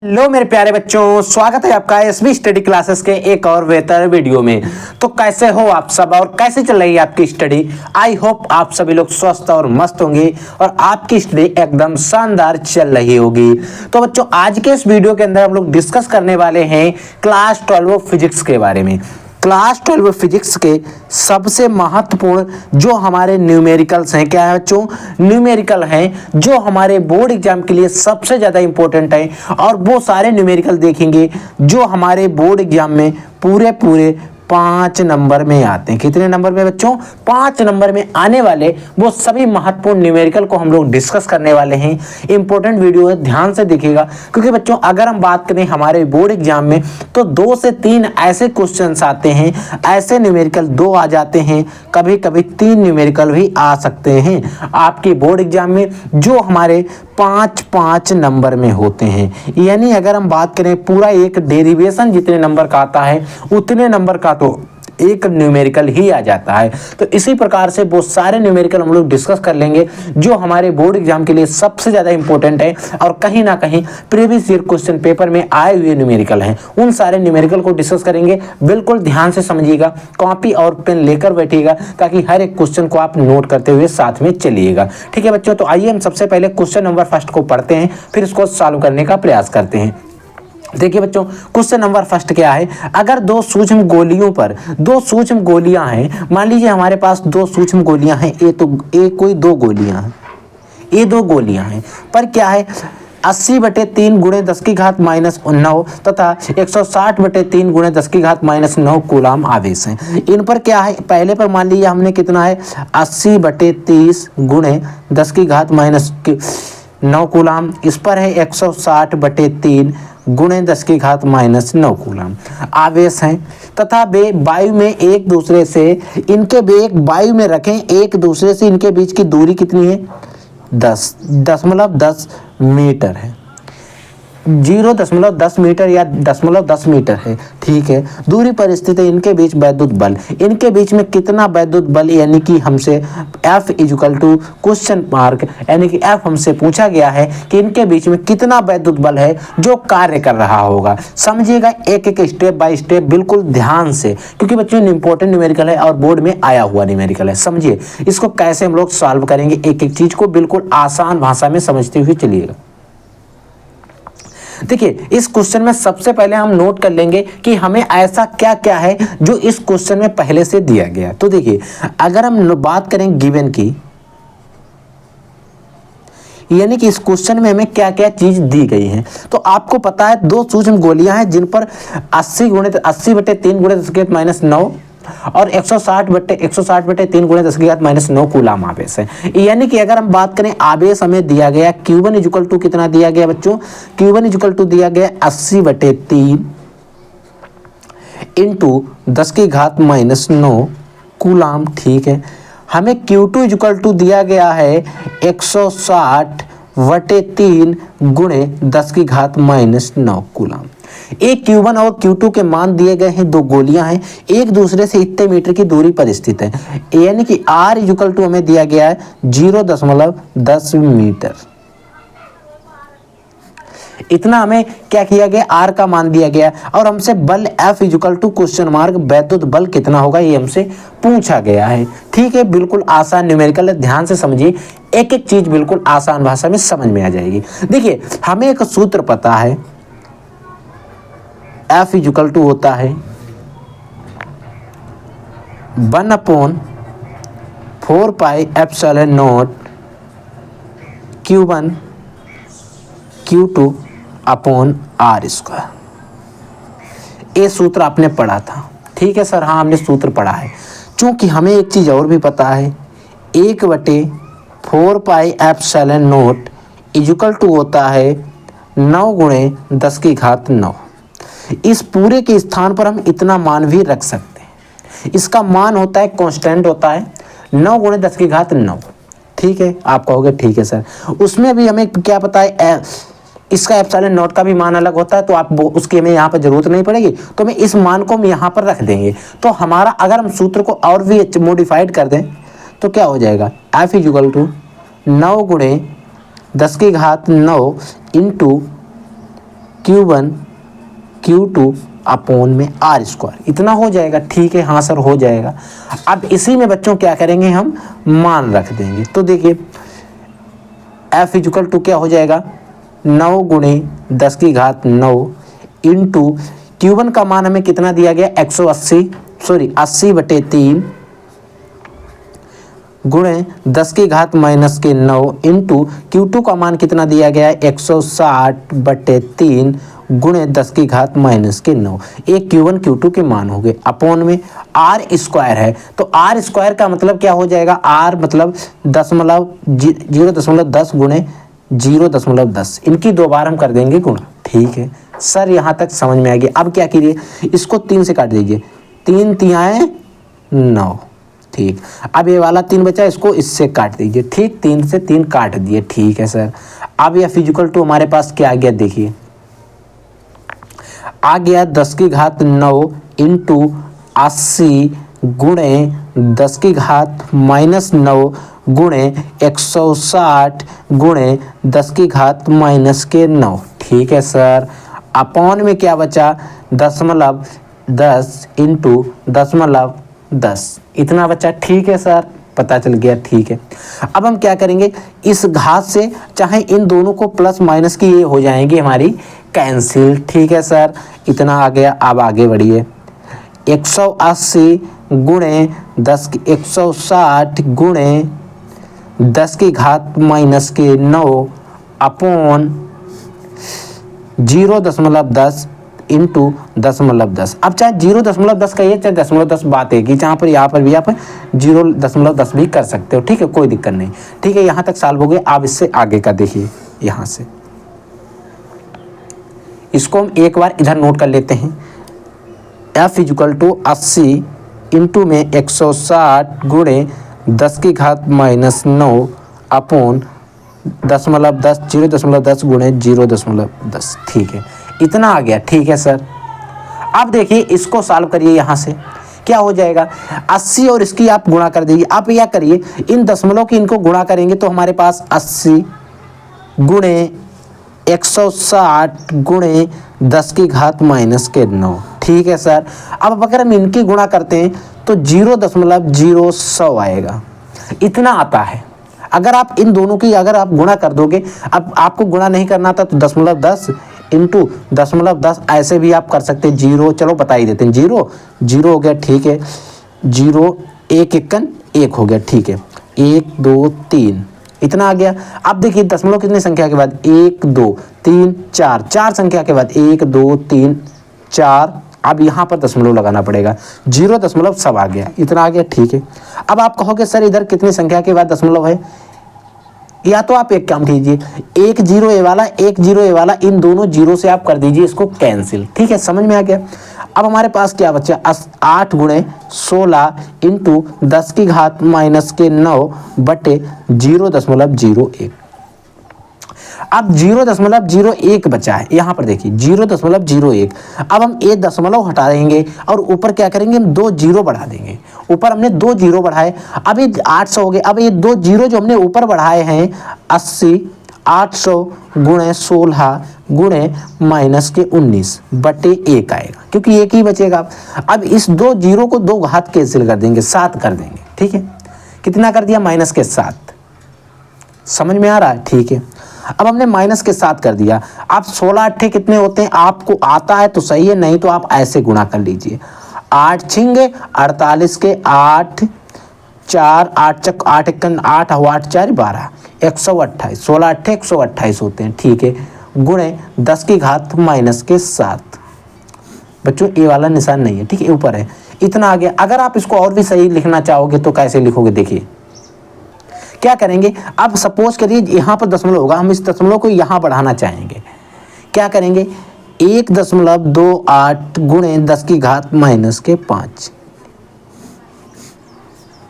Hello मेरे प्यारे बच्चों, स्वागत है आपका एसबी स्टडी क्लासेस के एक और बेहतर वीडियो में। तो कैसे हो आप सब और कैसे चल रही है आपकी स्टडी। आई होप आप सभी लोग स्वस्थ और मस्त होंगे और आपकी स्टडी एकदम शानदार चल रही होगी। तो बच्चों, आज के इस वीडियो के अंदर हम लोग डिस्कस करने वाले हैं क्लास 12 फिजिक्स के बारे में। क्लास 12 फिजिक्स के सबसे महत्वपूर्ण जो हमारे न्यूमेरिकल्स हैं, क्या है बच्चों, न्यूमेरिकल हैं जो हमारे बोर्ड एग्जाम के लिए सबसे ज़्यादा इंपॉर्टेंट है। और वो सारे न्यूमेरिकल देखेंगे जो हमारे बोर्ड एग्जाम में पूरे 5 नंबर में आते हैं। कितने नंबर में बच्चों? 5 नंबर में आने वाले वो सभी महत्वपूर्ण न्यूमेरिकल को हम लोग डिस्कस करने वाले हैं। इंपॉर्टेंट वीडियो है, ध्यान से देखिएगा, क्योंकि बच्चों अगर हम बात करें हमारे बोर्ड एग्जाम में तो 2 से 3 ऐसे क्वेश्चंस आते हैं, ऐसे न्यूमेरिकल 2 आ जाते हैं, कभी कभी 3 न्यूमेरिकल भी आ सकते हैं आपके बोर्ड एग्जाम में, जो हमारे 5 नंबर में होते हैं। यानी अगर हम बात करें पूरा एक डेरिवेशन जितने नंबर का आता है उतने नंबर का तो एक न्यूमेरिकल ही आ जाता है। तो इसी प्रकार से वो सारे न्यूमेरिकल हम लोग डिस्कस कर लेंगे जो हमारे बोर्ड एग्जाम के लिए सबसे ज़्यादा इंपॉर्टेंट है और कहीं ना कहीं प्रीवियस ईयर क्वेश्चन पेपर में आए हुए न्यूमेरिकल हैं। उन सारे न्यूमेरिकल को डिस्कस करेंगे। बिल्कुल ध्यान से समझिएगा, कॉपी और पेन लेकर बैठिएगा ताकि हर एक क्वेश्चन को आप नोट करते हुए साथ में चलिएगा। ठीक है बच्चों, तो आइए हम सबसे पहले क्वेश्चन नंबर फर्स्ट को पढ़ते हैं, फिर इसको सॉल्व करने का प्रयास करते हैं। देखिए बच्चों, क्वेश्चन नंबर फर्स्ट क्या है। अगर 2 सूक्ष्म गोलियों पर 2 सूक्ष्म गोलियां हैं, मान लीजिए हमारे पास 2 सूक्ष्म गोलियां हैं, ये कोई 2 गोलियां हैं, ये 2 गोलियां हैं, पर क्या है 80/3 × 10⁻⁹ तथा 160/3 × 10⁻⁹ कूलाम आवेश है। इन पर क्या है, पहले पर मान लीजिए हमने कितना है 80/30 × 10⁻⁹ कूलाम, इस पर है 160/3 × 10⁻⁹ कूलाम आवेश हैं, तथा वे वायु में एक दूसरे से वायु में रखें, एक दूसरे से इनके बीच की दूरी कितनी है 10 मीटर है, 0.10 मीटर या 0.10 मीटर है। ठीक है, दूरी पर स्थित है इनके बीच वैद्युत बल, इनके बीच में कितना वैद्युत बल, यानी कि हमसे F क्वेश्चन मार्क, यानी कि F हमसे पूछा गया है कि इनके बीच में कितना वैद्युत बल है जो कार्य कर रहा होगा। समझिएगा एक एक स्टेप बाय स्टेप बिल्कुल ध्यान से, क्योंकि बच्चों इंपॉर्टेंट न्यूमेरिकल है और बोर्ड में आया हुआ न्यूमेरिकल है। समझिए इसको कैसे हम लोग सॉल्व करेंगे, एक एक चीज को बिल्कुल आसान भाषा में समझते हुए चलिएगा। देखिए इस क्वेश्चन में सबसे पहले हम नोट कर लेंगे कि हमें ऐसा क्या क्या है जो इस क्वेश्चन में पहले से दिया गया। तो देखिए अगर हम बात करें गिवन की, यानी कि इस क्वेश्चन में हमें क्या क्या चीज दी गई है, तो आपको पता है 2 सूक्ष्म गोलियां हैं जिन पर 80/3 × 10⁻⁹ और 160/3 × 10⁻⁹ कूलाम आवेश है। यानी कि अगर हम बात करें आवेश हमें दिया गया Q1 = कितना दिया गया बच्चों, Q1 = दिया गया 80/3 × 10⁻⁹ कूलाम। ठीक है, हमें Q2 = दिया गया है 160/3 × 10⁻⁹ कूलाम। एक Q1 और Q2 के मान दिए गए हैं, 2 गोलियां हैं, एक दूसरे से इतने मीटर की दूरी पर स्थित है, यानी कि R = हमें दिया गया है 0.10 मीटर। इतना हमें क्या किया गया, R का मान दिया गया और हमसे बल F = क्वेश्चन मार्क वैद्युत बल कितना होगा ये हमसे पूछा गया है। ठीक है, बिल्कुल आसान न्यूमेरिकल है, ध्यान से समझिए, एक एक चीज बिल्कुल आसान भाषा में समझ में आ जाएगी। देखिए हमें एक सूत्र पता है, F = होता है 1/4πε0 Q1 Q2 R²। ये सूत्र आपने पढ़ा था। ठीक है सर, हाँ हमने सूत्र पढ़ा है। चूंकि हमें एक चीज और भी पता है, 1/4πε0 = होता है 9 × 10⁻⁹। इस पूरे के स्थान पर हम इतना मान भी रख सकते हैं। इसका मान होता है कांस्टेंट, होता है 9 × 10⁻⁹। ठीक है, आप कहोगे ठीक है सर, उसमें भी हमें क्या पता है, इसका ε0 का भी मान अलग होता है, तो आप उसकी हमें यहाँ पर जरूरत नहीं पड़ेगी, तो हमें इस मान को हम यहाँ पर रख देंगे। तो हमारा अगर हम सूत्र को और भी मॉडिफाइड कर दें तो क्या हो जाएगा, F = 9 × 10⁻⁹ Q1 Q2 अपॉन में R स्क्वायर, इतना हो जाएगा। ठीक है, हाँ सर हो जाएगा। अब इसी में बच्चों क्या करेंगे, हम मान रख देंगे। तो देखिए F इक्वल टू क्या हो जाएगा, 9 गुणे 10 की घात 9 इंटू Q1 का मान हमें कितना दिया गया, 80/3 गुणे 10 की घात माइनस के 9 इंटू Q2 का मान कितना दिया गया है, 160/3 गुणे 10 की घात माइनस के 9। एक Q1 Q2 के मान हो गए, अपॉन में R स्क्वायर है। तो R स्क्वायर का मतलब क्या हो जाएगा, R मतलब 0.10 गुणे 0.10, इनकी 2 बार हम कर देंगे गुणा। ठीक है सर, यहाँ तक समझ में आ गया। अब क्या कीजिए, इसको 3 से काट दीजिए, 3 तिहाई 9। ठीक, अब ये वाला 3 बचा, इसको इससे काट दीजिए। ठीक, 3 से 3 काट दिए। ठीक है सर। अब यह फिजिकल टू हमारे पास क्या आ गया, देखिए आ गया 10 की घात 9 इंटू 80 गुणे 10 की घात माइनस 9 गुणे 160 गुणे 10 की घात माइनस के 9। ठीक है सर। अपॉन में क्या बचा, 10 इंटू 10, इतना बचा। ठीक है सर, पता चल गया। ठीक है, अब हम क्या करेंगे, इस घात से चाहे इन दोनों को प्लस माइनस की ये हो जाएंगी हमारी कैंसिल। ठीक है सर, इतना आ गया। अब आगे बढ़िए, 180 गुणे 160 गुणे 10 की घात माइनस के 9 अपॉन 0.10 इंटू 10.10। अब चाहे 0.10 कहिए चाहे 10.10, बात है कि जहाँ पर यहाँ पर भी आप 0.10 भी कर सकते हो। ठीक है, कोई दिक्कत नहीं। ठीक है, यहाँ तक सॉल्व हो गए। आप इससे आगे का देखिए, यहाँ से इसको हम एक बार इधर नोट कर लेते हैं। F इक्वल टू 80 इंटू में 160 गुणे 10 की घात माइनस 9 अपॉन 0.10 गुणे 0.10। ठीक है, इतना आ गया। ठीक है सर। अब देखिए इसको सॉल्व करिए, यहाँ से क्या हो जाएगा, 80 और इसकी आप गुणा कर दीजिए। आप क्या करिए, इन दशमलव की इनको गुणा करेंगे तो हमारे पास 80 गुणे 160 गुणे 10 की घात माइनस के 9। ठीक है सर। अब अगर हम इनकी गुणा करते हैं तो 0.0100 आएगा, इतना आता है। अगर आप इन दोनों की अगर आप गुणा कर दोगे, अब आपको गुणा नहीं करना था तो 10.10 इंटू 10.10 ऐसे भी आप कर सकते हैं। 0, चलो बता ही देते हैं, 0 हो गया। ठीक है, 0 1 1 हो गया। ठीक है, 1 2 3 इतना आ गया। अब देखिए दशमलव कितनी संख्या के बाद, 1 2 3 4 संख्या के बाद 1 2 3 4। अब यहाँ पर दशमलव लगाना पड़ेगा, 0 सब आ गया, इतना आ गया। ठीक है, अब आप कहोगे सर इधर कितनी संख्या के बाद दशमलव है, या तो आप एक काम कीजिए, 1 0 ए वाला 1 0 ए वाला, इन दोनों जीरो से आप कर दीजिए इसको कैंसिल। ठीक है, समझ में आ गया। अब हमारे पास क्या बचा, 8 गुणे 16 इंटू 10 की घात माइनस के 9 बटे 0.01। अब 0.01 बचा है, यहाँ पर देखिए 0.01। अब हम एक दशमलव हटा देंगे और ऊपर क्या करेंगे, हम 2 जीरो बढ़ा देंगे। ऊपर हमने 2 जीरो बढ़ाए, अब ये 800 हो गए। अब ये 2 जीरो जो हमने ऊपर बढ़ाए हैं 80, 800 गुणे 16 गुणे माइनस के 19 बटे 1 आएगा, क्योंकि एक ही बचेगा। अब इस 2 जीरो को 2 घात कैंसिल कर देंगे, 7 कर देंगे। ठीक है, कितना कर दिया, माइनस के 7। समझ में आ रहा है। ठीक है, अब हमने माइनस के 7 कर दिया। अब 16 8 कितने होते हैं, आपको आता है तो सही है, नहीं तो आप ऐसे गुणा कर लीजिए। 8 छिंगे 48 के 8 4 8 चक 8 1 8 8 4 12 128, 16 8 128 होते हैं। ठीक है, गुणे 10 की घात माइनस के 7। बच्चों ये वाला निशान नहीं है, ठीक है, ऊपर है, इतना आ गया। अगर आप इसको और भी सही लिखना चाहोगे तो कैसे लिखोगे, देखिए क्या करेंगे। अब सपोज करिए यहाँ पर दशमलव होगा, हम इस दशमलव को यहाँ बढ़ाना चाहेंगे, क्या करेंगे, 1.28 गुणे 10 की घात माइनस के 5,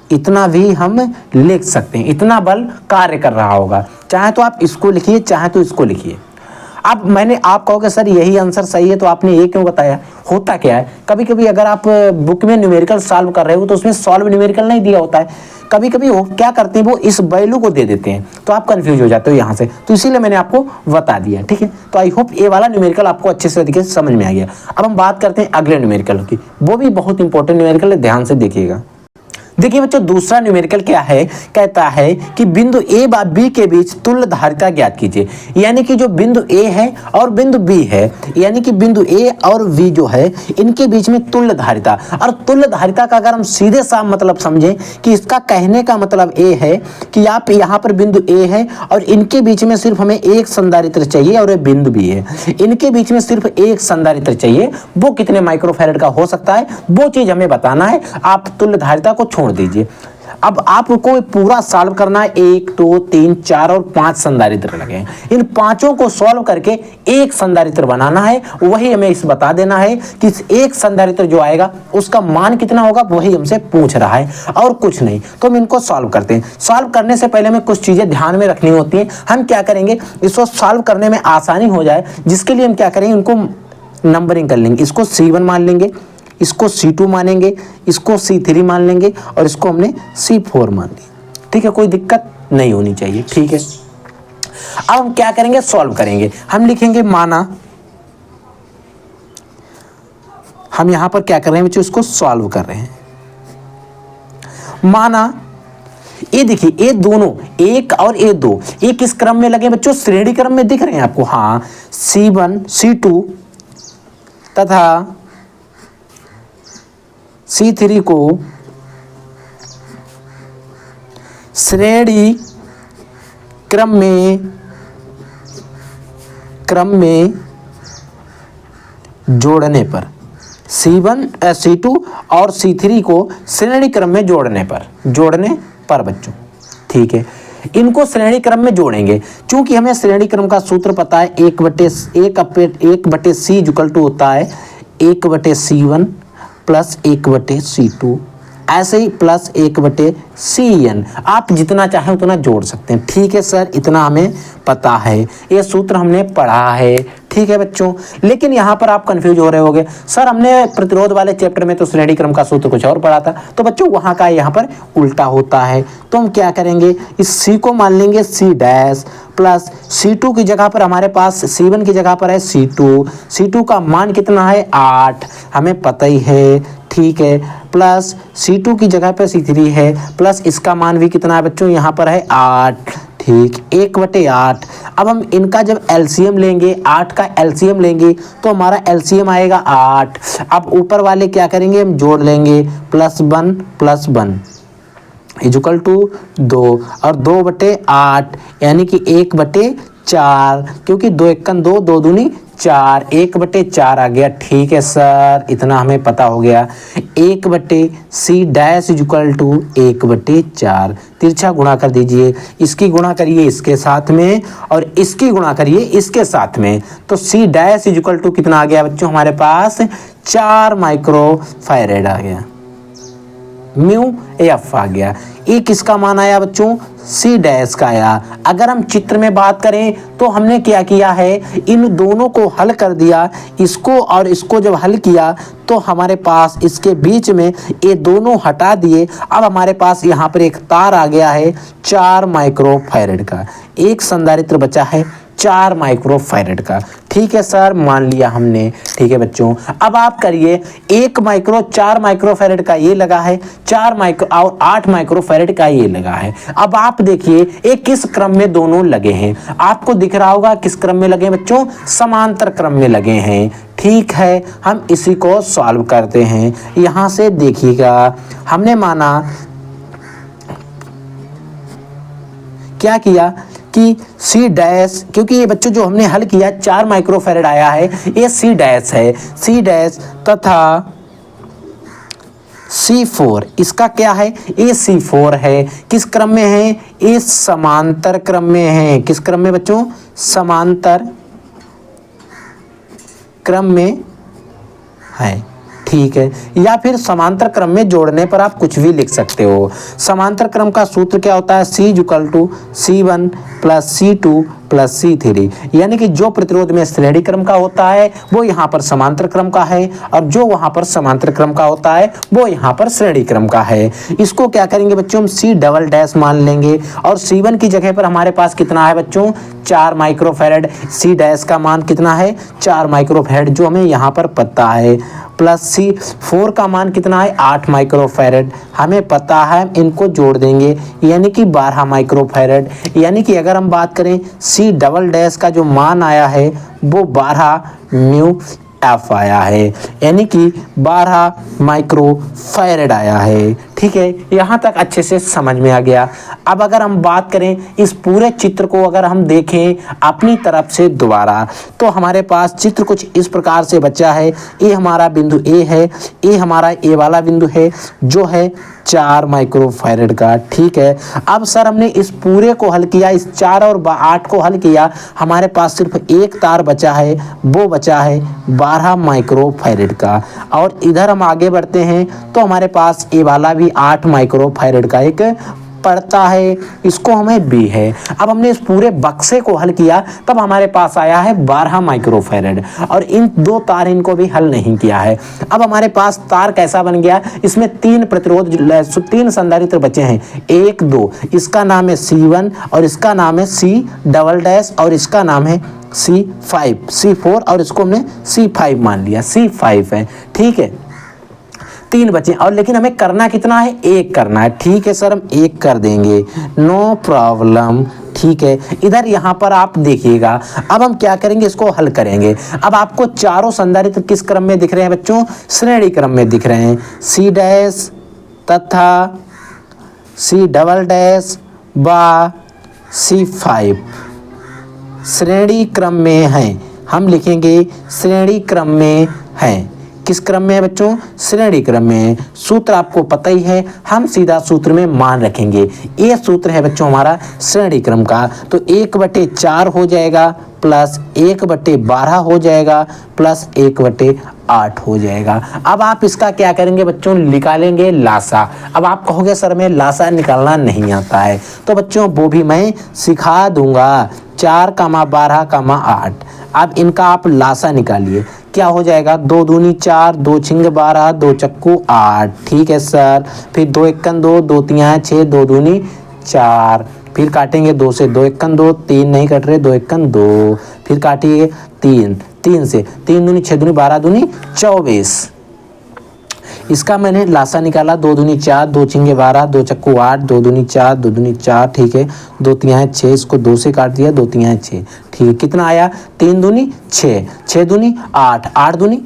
इतना भी हम लिख सकते हैं। इतना बल कार्य कर रहा होगा, चाहे तो आप इसको लिखिए चाहे तो इसको लिखिए। अब मैंने आप कहोगे सर यही आंसर सही है तो आपने ये क्यों बताया, होता क्या है कभी कभी अगर आप बुक में न्यूमेरिकल सॉल्व कर रहे हो तो उसमें सॉल्व न्यूमेरिकल नहीं दिया होता है, कभी कभी वो क्या करते हैं वो इस वैल्यू को दे देते हैं तो आप कंफ्यूज हो जाते हो यहाँ से, तो इसीलिए मैंने आपको बता दिया। ठीक है, तो आई होप ये वाला न्यूमेरिकल आपको अच्छे से तरीके से समझ में आ गया। अब हम बात करते हैं अगले न्यूमेरिकल की, वो भी बहुत इंपॉर्टेंट न्यूमेरिकल है, ध्यान से देखिएगा। देखिए बच्चों दूसरा न्यूमेरिकल क्या है, कहता है कि बिंदु ए व बी के बीच तुल्य धारिता ज्ञात कीजिए। यानी कि जो बिंदु ए है और बिंदु बी है, यानी कि बिंदु ए और बी जो है इनके बीच में तुल्य धारिता, और तुल्य धारिता का अगर हम सीधे साफ मतलब समझें कि इसका कहने का मतलब ये है कि आप यहाँ पर बिंदु ए है और इनके बीच में सिर्फ हमें एक संधारित्र चाहिए और ये बिंदु बी है, इनके बीच में सिर्फ एक संधारित्र चाहिए, वो कितने माइक्रोफैरड का हो सकता है वो चीज हमें बताना है। आप तुल्य धारिता को छोड़ दीजिए। अब आपको पूरा सॉल्व करना है, 1 2 3 4 और 5 संधारित्र लगे हैं, इन पांचों को सॉल्व करके एक संधारित्र बनाना है, वही हमें इस बता देना है कि इस एक संधारित्र जो आएगा उसका मान कितना होगा, वही हमसे पूछ रहा है और कुछ नहीं। तो हम इनको सॉल्व करते हैं। सॉल्व करने से पहले हमें कुछ चीजें ध्यान में रखनी होती है। हम क्या करेंगे, इसको सॉल्व करने में आसानी हो जाए जिसके लिए हम क्या करेंगे, इनको नंबरिंग कर लेंगे। इसको C1 मान लेंगे, इसको C2 मानेंगे, इसको C3 मान लेंगे और इसको हमने C4 मान लिया। ठीक है, कोई दिक्कत नहीं होनी चाहिए। ठीक है, अब हम क्या करेंगे, सॉल्व करेंगे। हम लिखेंगे माना, हम यहां पर क्या कर रहे हैं बच्चों, इसको सॉल्व कर रहे हैं। माना ये देखिए, ये दोनों एक और ये दो, ये किस क्रम में लगे बच्चों, श्रेणी क्रम में दिख रहे हैं आपको। हाँ, C1 C2 तथा C3 को श्रेणी क्रम में जोड़ने पर, C1 C2 और C3 को श्रेणी क्रम में जोड़ने पर बच्चों। ठीक है, इनको श्रेणी क्रम में जोड़ेंगे। चूंकि हमें श्रेणी क्रम का सूत्र पता है, 1/C इक्वल टू होता है 1/C1 प्लस 1/C2, ऐसे ही प्लस 1/CN। आप जितना चाहें उतना जोड़ सकते हैं। ठीक है सर, इतना हमें पता है, ये सूत्र हमने पढ़ा है। ठीक है बच्चों, लेकिन यहाँ पर आप कंफ्यूज हो रहे होंगे, सर हमने प्रतिरोध वाले चैप्टर में तो श्रेणी क्रम का सूत्र कुछ और पढ़ा था। तो बच्चों वहाँ का यहाँ पर उल्टा होता है। तो हम क्या करेंगे, इस C को मान लेंगे C डैश प्लस C2 की जगह पर हमारे पास C1 की जगह पर है C2 का मान कितना है 8, हमें पता ही है। ठीक है, प्लस C2 की जगह पर C3 है, प्लस इसका मान भी कितना है बच्चों, यहाँ पर है 8। ठीक, 1/8। अब हम इनका जब एलसीएम लेंगे, 8 का एलसीएम लेंगे तो हमारा एलसीएम आएगा 8। अब ऊपर वाले क्या करेंगे, हम जोड़ लेंगे, +1 इक्वल टू 2 और 2/8 यानी कि 1/4, क्योंकि 2 1 2 2 दूनी 4, 1/4 आ गया। ठीक है सर, इतना हमें पता हो गया। 1/C डैश इक्वल टू 1/4, तिरछा गुणा कर दीजिए, इसकी गुणा करिए इसके साथ में और इसकी गुणा करिए इसके साथ में, तो C डैश इक्वल टू कितना आ गया बच्चों, हमारे पास 4 माइक्रोफैरेड आ गया, म्यू एफ आ गया। ये किसका मान आया बच्चों, C डैश का आया। अगर हम चित्र में बात करें तो हमने क्या किया है, इन दोनों को हल कर दिया, इसको और इसको जब हल किया तो हमारे पास इसके बीच में ये दोनों हटा दिए। अब हमारे पास यहाँ पर एक तार आ गया है 4 माइक्रोफैरेड का, एक संधारित्र बचा है 4 माइक्रोफैरेड का। ठीक है सर, मान लिया हमने। ठीक है बच्चों, अब आप करिए 4 माइक्रोफैरेड का ये लगा है, 4 माइक्रो और 8 माइक्रोफैरेड का ये लगा है। अब आप देखिए ये किस क्रम में दोनों लगे हैं, आपको दिख रहा होगा किस क्रम में लगे हैं बच्चों, समांतर क्रम में लगे हैं। ठीक है, हम इसी को सॉल्व करते हैं। यहां से देखिएगा, हमने माना क्या किया कि C डैश, क्योंकि ये बच्चों जो हमने हल किया 4 माइक्रोफैरेड आया है, ये C डैश है, C डैश तथा C4, इसका क्या है, ये C4 है। किस क्रम में है, ये समांतर क्रम में है। किस क्रम में बच्चों, समांतर क्रम में है। ठीक है, या फिर समांतर क्रम में जोड़ने पर आप कुछ भी लिख सकते हो। समांतर क्रम का सूत्र क्या होता है, C equal to C1 plus C2 plus C3, यानी कि जो प्रतिरोध में श्रेणी क्रम का होता है वो यहाँ पर समांतर क्रम का है, और जो वहाँ पर समांतर क्रम का होता है वो यहाँ पर श्रेणी क्रम का है। इसको क्या करेंगे बच्चों, हम C डबल डैश मान लेंगे, और C1 की जगह पर हमारे पास कितना है बच्चों, 4 माइक्रोफैरड। C डैश का मान कितना है, 4 माइक्रोफैरड, जो हमें यहाँ पर पता है, प्लस C4 का मान कितना है, 8 माइक्रोफैरड, हमें पता है, इनको जोड़ देंगे यानी कि 12 माइक्रोफैरड। यानी कि अगर हम बात करें C डबल डैश का जो मान आया है वो 12 म्यू एफ आया है, यानी कि 12 माइक्रोफैरड आया है। ठीक है, यहाँ तक अच्छे से समझ में आ गया। अब अगर हम बात करें इस पूरे चित्र को अगर हम देखें अपनी तरफ से दोबारा, तो हमारे पास चित्र कुछ इस प्रकार से बचा है। ये हमारा बिंदु ए है, ये हमारा ए वाला बिंदु है जो है 4 माइक्रोफैरड का। ठीक है, अब सर हमने इस पूरे को हल किया, इस 4 और 8 को हल किया, हमारे पास सिर्फ एक तार बचा है, वो बचा है 12 माइक्रोफैरड का। और इधर हम आगे बढ़ते हैं तो हमारे पास ए वाला भी 8 माइक्रोफैरड का एक पड़ता है, इसको हमें बी है। अब हमने इस पूरे बक्से को हल किया तब हमारे पास आया है 12 माइक्रोफैरड, और इन दो तार इनको भी हल नहीं किया है। अब हमारे पास तार कैसा बन गया, इसमें 3 प्रतिरोध 3 संधारित्र बचे हैं, 1 2, इसका नाम है C1 और इसका नाम है C डबल डैश और इसका नाम है C5 C4 और इसको हमने C5 मान लिया, C5 है। ठीक है, 3 बचे, और लेकिन हमें करना कितना है, 1 करना है। ठीक है सर, हम 1 कर देंगे, नो प्रॉब्लम। ठीक है, इधर यहाँ पर आप देखिएगा, अब हम क्या करेंगे, इसको हल करेंगे। अब आपको चारों संधारित्र किस क्रम में दिख रहे हैं बच्चों, श्रेणी क्रम में दिख रहे हैं, C डैश तथा C डबल डैश व C5 श्रेणी क्रम में हैं। हम लिखेंगे श्रेणी क्रम में हैं। किस क्रम में है बच्चों, श्रेणी क्रम में। सूत्र आपको पता ही है, हम सीधा सूत्र में मान रखेंगे। ये सूत्र है बच्चों हमारा श्रेणी क्रम का, तो 1/4 हो जाएगा प्लस 1/12 हो जाएगा प्लस 1/8 हो जाएगा। अब आप इसका क्या करेंगे बच्चों, निकालेंगे लासा। अब आप कहोगे सर में लासा निकालना नहीं आता है, तो बच्चों वो भी मैं सिखा दूंगा। 4, 12, 8, अब इनका आप लासा निकालिए, क्या हो जाएगा, 2 दूनी 4, 2 छिंग 12, 2 चक्कू 8। ठीक है सर, फिर 2 एकन 2, 2 तियां 6, 2 दूनी 4, फिर काटेंगे 2 से, 2 एकन 2, 3 नहीं कट रहे, 2 एकन 2, फिर काटिए 3, 3 से, 3 दूनी 6 दूनी 12 दूनी 24। इसका मैंने लासा निकाला, 2 दूनी 4, 2 छिंगे 12, 2 चक्कू 8, 2 दूनी 4, 2 दूनी 4। ठीक है, 2 तियां 6, इसको 2 से काट दिया, 2 तियां 6। ठीक है, कितना आया, 3 दूनी 6, 6 दूनी 8, 8 दूनी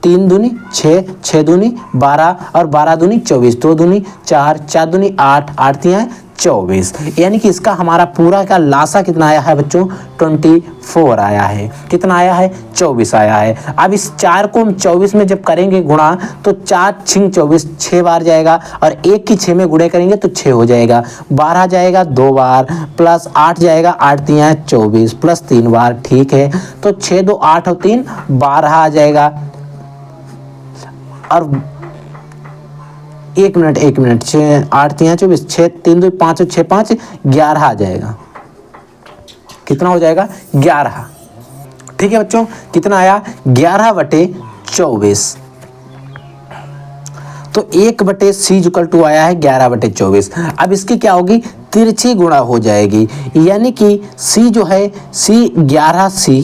3 दूनी 6, 6 दूनी 12 और 12 दूनी 24, 2 दूनी 4, 4 दूनी 8, 8 तियां 24। यानी कि इसका हमारा पूरा का लासा कितना आया है बच्चों, 24 आया है। कितना आया है, 24 आया है। अब इस 4 को हम 24 में जब करेंगे गुणा, तो 4 छिंग 24 6 बार जाएगा, और 1 की 6 में गुणे करेंगे तो 6 हो जाएगा, 12 जाएगा 2 बार, प्लस 8 जाएगा, 8 तियां 24 प्लस 3 बार। ठीक है, तो 6 2 8 और 3 12 आ जाएगा, और 1 मिनट 6 8 तियां 24, 6 3 2 5 6 5 11 आ जाएगा। कितना हो जाएगा, 11। ठीक है बच्चों, कितना आया, 11/24। तो 1/C आया है 11/24। अब इसकी क्या होगी, तिरछी गुणा हो जाएगी, यानी कि C जो है C 11C,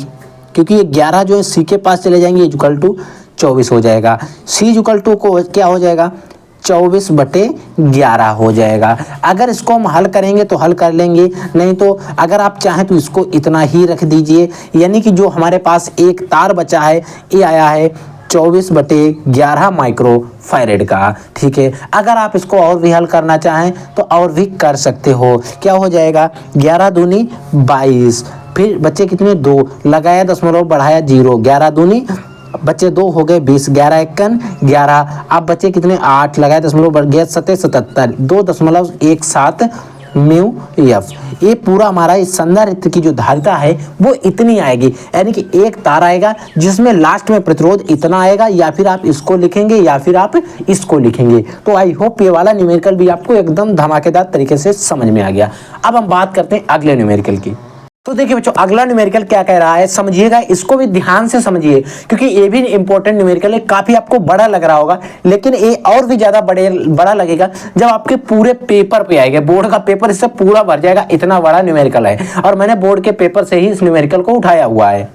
क्योंकि ये 11 जो है C के पास चले जाएंगे, इक्वल टू 24 हो जाएगा। C इक्वल टू को क्या हो जाएगा, 24/11 हो जाएगा। अगर इसको हम हल करेंगे तो हल कर लेंगे, नहीं तो अगर आप चाहें तो इसको इतना ही रख दीजिए। यानी कि जो हमारे पास एक तार बचा है ये आया है 24/11 माइक्रोफैरड का। ठीक है, अगर आप इसको और भी हल करना चाहें तो और भी कर सकते हो। क्या हो जाएगा, 11 दूनी 22, फिर बच्चे कितने, 2 लगाया दशमलव बढ़ाया 0, 11 दूनी बच्चे 2 हो गए 20, 11 एकन 11। अब बच्चे कितने, 8 लगाए दशमलव बढ़ गया 77, 2.17 म्यू एफ। ये पूरा हमारा इस संधारित्र की जो धारिता है वो इतनी आएगी, यानी कि एक तार आएगा जिसमें लास्ट में प्रतिरोध इतना आएगा, या फिर आप इसको लिखेंगे या फिर आप इसको लिखेंगे। तो आई होप ये वाला न्यूमेरिकल भी आपको एकदम धमाकेदार तरीके से समझ में आ गया। अब हम बात करते हैं अगले न्यूमेरिकल की। तो देखिए बच्चों, अगला न्यूमेरिकल क्या कह रहा है, समझिएगा, इसको भी ध्यान से समझिए, क्योंकि ये भी इंपॉर्टेंट न्यूमेरिकल है। काफी आपको बड़ा लग रहा होगा, लेकिन ये और भी ज्यादा बड़ा लगेगा जब आपके पूरे पेपर पे आएगा। बोर्ड का पेपर इससे पूरा भर जाएगा, इतना बड़ा न्यूमेरिकल है, और मैंने बोर्ड के पेपर से ही इस न्यूमेरिकल को उठाया हुआ है।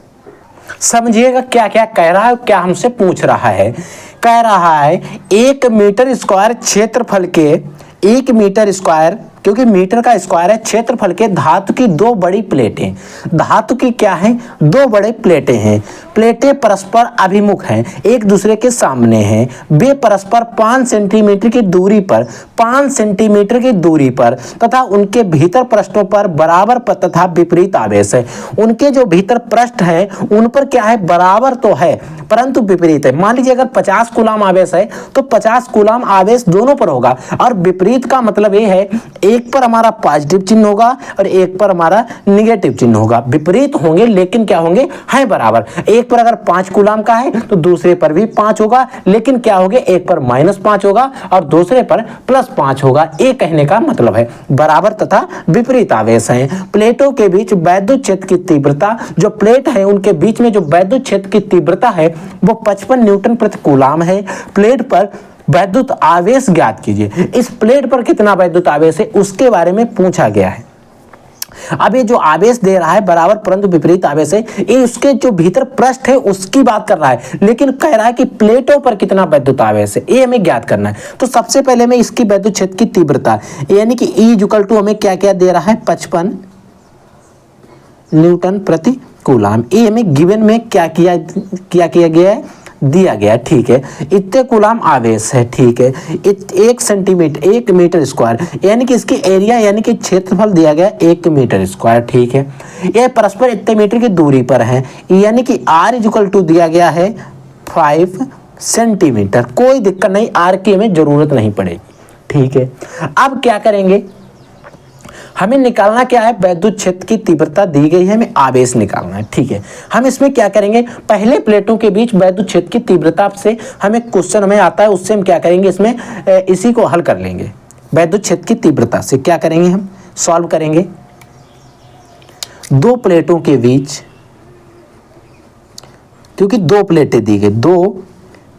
समझिएगा क्या क्या कह रहा है, क्या हमसे पूछ रहा है। कह रहा है 1 मीटर स्क्वायर क्षेत्रफल के, 1 मीटर स्क्वायर, क्योंकि मीटर का स्क्वायर है, क्षेत्रफल के धातु की 2 बड़ी प्लेटें। धातु की क्या है, 2 बड़े प्लेटें हैं। प्लेटें परस्पर अभिमुख हैं, एक दूसरे के सामने हैं। वे परस्पर 5 सेंटीमीटर की दूरी पर, 5 सेंटीमीटर की दूरी पर तथा उनके भीतर पृष्ठों पर बराबर तथा विपरीत आवेश है। उनके जो भीतर पृष्ठ है उन पर क्या है, बराबर तो है परंतु विपरीत है। मान लीजिए अगर 50 कूलाम आवेश है तो 50 कूलाम आवेश दोनों पर होगा, और विपरीत का मतलब ये है एक पर हमारा पॉजिटिव चिन्ह होगा और एक पर हमारा निगेटिव चिन्ह होगा। विपरीत होंगे लेकिन क्या होंगे, हैं बराबर। एक पर अगर 5 कूलाम का है तो दूसरे पर भी 5 होगा, लेकिन क्या होगा, एक पर -5 होगा और दूसरे पर +5 होगा। ये कहने का मतलब है बराबर तथा विपरीत आवेश हैं। प्लेटों के बीच वैद्युत क्षेत्र की तीव्रता, जो प्लेट है उनके बीच में जो वैद्युत क्षेत्र की तीव्रता है वो 55 न्यूटन प्रति कूलाम है। प्लेट पर वैद्युत आवेश ज्ञात कीजिए। इस प्लेट पर कितना वैद्युत आवेश है उसके बारे में पूछा गया है। अब ये जो आवेश दे रहा है बराबर परंतु विपरीत आवेश है, ये उसके जो भीतर पृष्ठ है उसकी बात कर रहा है, लेकिन कह रहा है कि प्लेटों पर कितना वैद्युत आवेश है, ये हमें ज्ञात करना है। तो सबसे पहले में इसकी वैद्युत क्षेत्र की तीव्रता, यानी कि E = हमें क्या क्या दे रहा है, 55 न्यूटन प्रति कूलाम। ये हमें गिवन में क्या किया गया है, दिया गया, ठीक है। इतने कूलाम आवेश है, ठीक है। 1 सेंटीमीटर, 1 मीटर स्क्वायर, यानी कि इसकी एरिया यानी कि क्षेत्रफल दिया गया 1 मीटर स्क्वायर, ठीक है। ये परस्पर इतने मीटर की दूरी पर है, यानी कि R = दिया गया है 5 सेंटीमीटर। कोई दिक्कत नहीं, R की हमें जरूरत नहीं पड़ेगी, ठीक है। अब क्या करेंगे, हमें निकालना क्या है, वैद्युत क्षेत्र की तीव्रता दी गई है, हमें आवेश निकालना है, ठीक है। हम इसमें क्या करेंगे, पहले प्लेटों के बीच वैद्युत क्षेत्र की तीव्रता से हमें क्वेश्चन हमें आता है, उससे हम क्या करेंगे, इसमें इसी को हल कर लेंगे। वैद्युत क्षेत्र की तीव्रता से क्या करेंगे, हम सॉल्व करेंगे। 2 प्लेटों के बीच, क्योंकि 2 प्लेटें दी गई, 2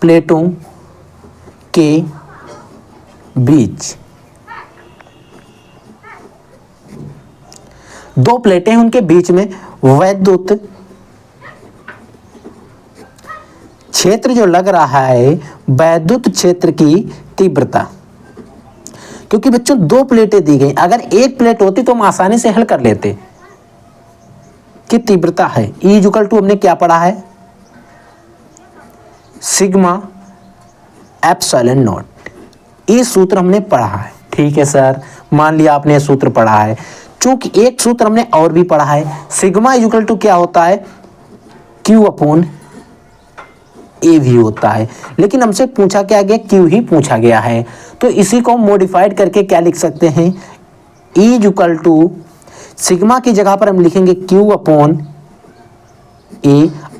प्लेटों के बीच 2 प्लेटें हैं, उनके बीच में वैद्युत क्षेत्र जो लग रहा है, वैद्युत क्षेत्र की तीव्रता, क्योंकि बच्चों 2 प्लेटें दी गई, अगर 1 प्लेट होती तो हम आसानी से हल कर लेते। कि तीव्रता है E = हमने क्या पढ़ा है, सिग्मा एप्सिलॉन नॉट। ये सूत्र हमने पढ़ा है, ठीक है सर, मान लिया आपने सूत्र पढ़ा है। चूंकि एक सूत्र हमने और भी पढ़ा है, सिग्मा = क्या होता है, Q/A भी होता है, लेकिन हमसे पूछा क्या गया, Q ही पूछा गया है। तो इसी को मॉडिफाइड करके क्या लिख सकते हैं, E = सिग्मा की जगह पर हम लिखेंगे Q/A,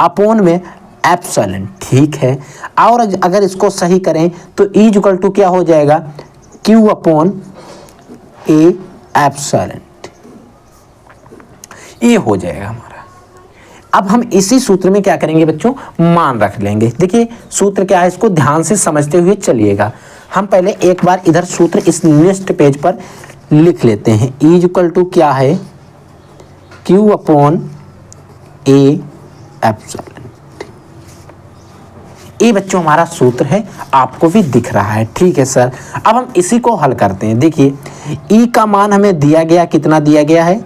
अपोन में एप्सिलॉन, ठीक है। और अगर इसको सही करें तो E = क्या हो जाएगा, Q/A एप्सिलॉन, ये हो जाएगा हमारा। अब हम इसी सूत्र में क्या करेंगे बच्चों, मान रख लेंगे। देखिए सूत्र क्या है, इसको ध्यान से समझते हुए चलिएगा। हम पहले एक बार इधर सूत्र इस नेक्स्ट पेज पर लिख लेते हैं। E = क्या है, Q/A एप्सिलॉन। ये बच्चों हमारा सूत्र है, आपको भी दिख रहा है, ठीक है सर। अब हम इसी को हल करते हैं। देखिए E का मान हमें दिया गया, कितना दिया गया है,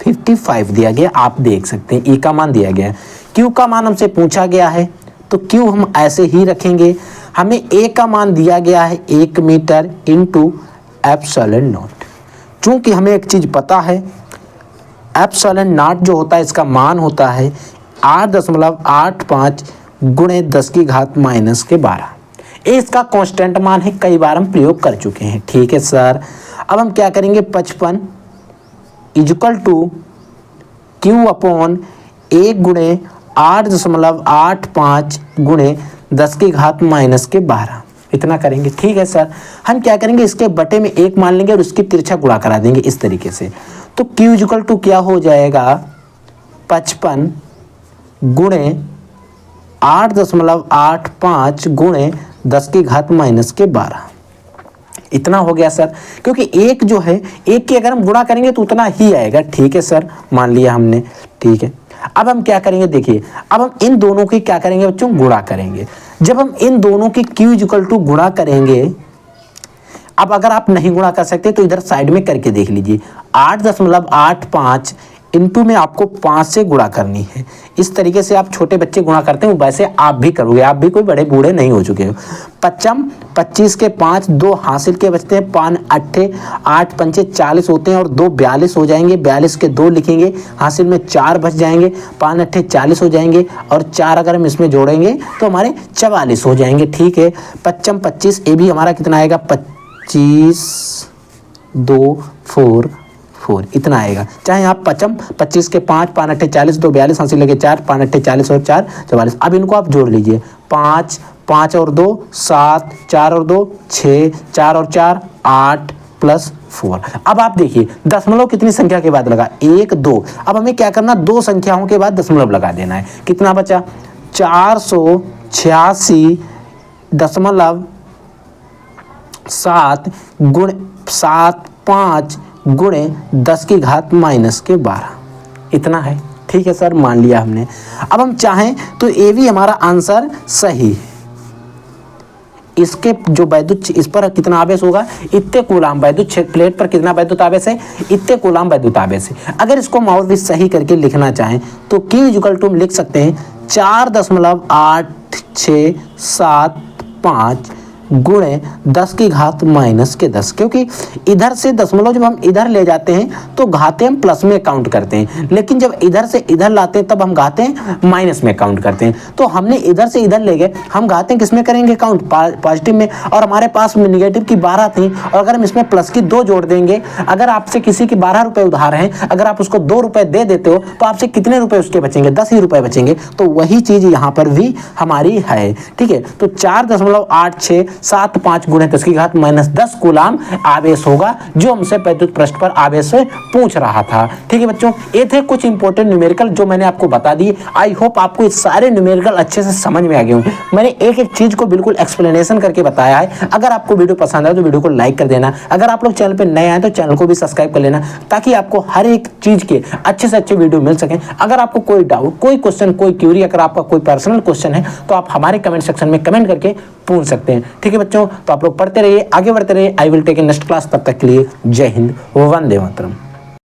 55 दिया गया, आप देख सकते हैं E का मान दिया गया है। Q का मान हमसे पूछा गया है, तो Q हम ऐसे ही रखेंगे। हमें A का मान दिया गया है 1 मीटर × एप्सिलॉन नॉट। चूंकि हमें एक चीज़ पता है, एप्सिलॉन नॉट जो होता है इसका मान होता है 8.85 × 10⁻⁻²। ए इसका कांस्टेंट मान है, कई बार हम प्रयोग कर चुके हैं। ठीक है सर, अब हम क्या करेंगे, 55 इक्वल टू क्यू अपॉन 1 गुणे 8.85 गुणे 10 की घात माइनस के 12, इतना करेंगे। ठीक है सर, हम क्या करेंगे, इसके बटे में 1 मान लेंगे और उसकी तिरछा गुणा करा देंगे इस तरीके से। तो Q इक्वल टू क्या हो जाएगा, 55 गुणे 8.85 गुणे 10 की घात माइनस के 12, इतना हो गया सर। क्योंकि एक जो है, एक की अगर हम गुणा करेंगे तो उतना ही आएगा। ठीक है सर, मान लिया हमने। ठीक है, अब हम क्या करेंगे, देखिए अब हम इन दोनों की क्या करेंगे बच्चों, गुणा करेंगे। जब हम इन दोनों की Q इक्वल टू गुणा करेंगे, अब अगर आप नहीं गुणा कर सकते तो इधर साइड में करके देख लीजिए, 8.85 इंटू में आपको 5 से गुणा करनी है। इस तरीके से आप छोटे बच्चे गुणा करते हैं, वैसे आप भी करोगे, आप भी कोई बड़े बूढ़े नहीं हो चुके हो। 25 के 5, 2 हासिल के बचते हैं, 5 8 8 पंचे 40 होते हैं और 2 42 हो जाएंगे। 42 के 2 लिखेंगे, हासिल में 4 बच जाएंगे, 5 8 40 हो जाएंगे और 4 अगर हम इसमें जोड़ेंगे तो हमारे 44 हो जाएंगे। ठीक है, 55 25, ये भी हमारा कितना आएगा, 25 2 4 4, इतना आएगा। चाहे आप 25 के 5, 5 8 40, 2 42, हासिल लगे 4, 5 8 40 और 4 44। अब इनको आप जोड़ लीजिए, 5 5 और 2 7, 4 और 2 6, 4 और 4 8 प्लस 4। अब आप देखिए दशमलव कितनी संख्या के बाद लगा, 1 2। अब हमें क्या करना, 2 संख्याओं के बाद दशमलव लगा देना है। कितना बचा, 486.7 गुण 7.5 गुणे 10 की घात माइनस के 12, इतना है। ठीक है सर, मान लिया हमने। अब हम चाहें तो ये भी हमारा आंसर सही है। इसके जो वैद्युत, इस पर कितना आवेश होगा, इतने कूलाम वैद्युत, प्लेट पर कितना वैद्युत आवेश है, इतने कूलाम वैद्युत आवेश है। अगर इसको हम और भी सही करके लिखना चाहें तो Q इक्वल टू हम लिख सकते हैं 4.8675 गुणे 10 की घात माइनस के 10, क्योंकि इधर से दशमलव जब हम इधर ले जाते हैं तो घाते हम प्लस में काउंट करते हैं, लेकिन जब इधर से इधर लाते हैं तब हम घाते माइनस में काउंट करते हैं। तो हमने इधर से इधर ले गए, हम घाते किस में करेंगे काउंट, पॉजिटिव में, और हमारे पास निगेटिव की 12 थी और अगर हम इसमें प्लस की 2 जोड़ देंगे, अगर आपसे किसी की 12 रुपए उधार हैं, अगर आप उसको 2 रुपए दे देते हो तो आपसे कितने रुपए उसके बचेंगे, 10 ही रुपए बचेंगे। तो वही चीज यहाँ पर भी हमारी है। ठीक है, तो 4.8675 गुणे 10 की घात माइनस 10 कूलाम आवेश होगा, जो हमसे वैद्युत पृष्ठ पर आवेश से पूछ रहा था। ठीक है बच्चों, ये थे कुछ इंपॉर्टेंट न्यूमेरिकल जो मैंने आपको बता दिए। आई होप आपको ये सारे न्यूमेरिकल अच्छे से समझ में आ गए होंगे। मैंने एक एक चीज को बिल्कुल एक्सप्लेनेशन करके बताया है। अगर आपको वीडियो पसंद आए तो वीडियो को लाइक कर देना। अगर आप लोग चैनल पर नए आए तो चैनल को भी सब्सक्राइब कर लेना, ताकि आपको हर एक चीज के अच्छे से अच्छे वीडियो मिल सके। अगर आपको कोई डाउट, कोई क्वेश्चन, कोई क्यूरी, अगर आपका कोई पर्सनल क्वेश्चन है तो आप हमारे कमेंट सेक्शन में कमेंट करके पूछ सकते हैं। ठीक है बच्चों, तो आप लोग पढ़ते रहिए, आगे बढ़ते रहिए। I will take in next class. तब तक के लिए जय हिंद, वंदे मातरम।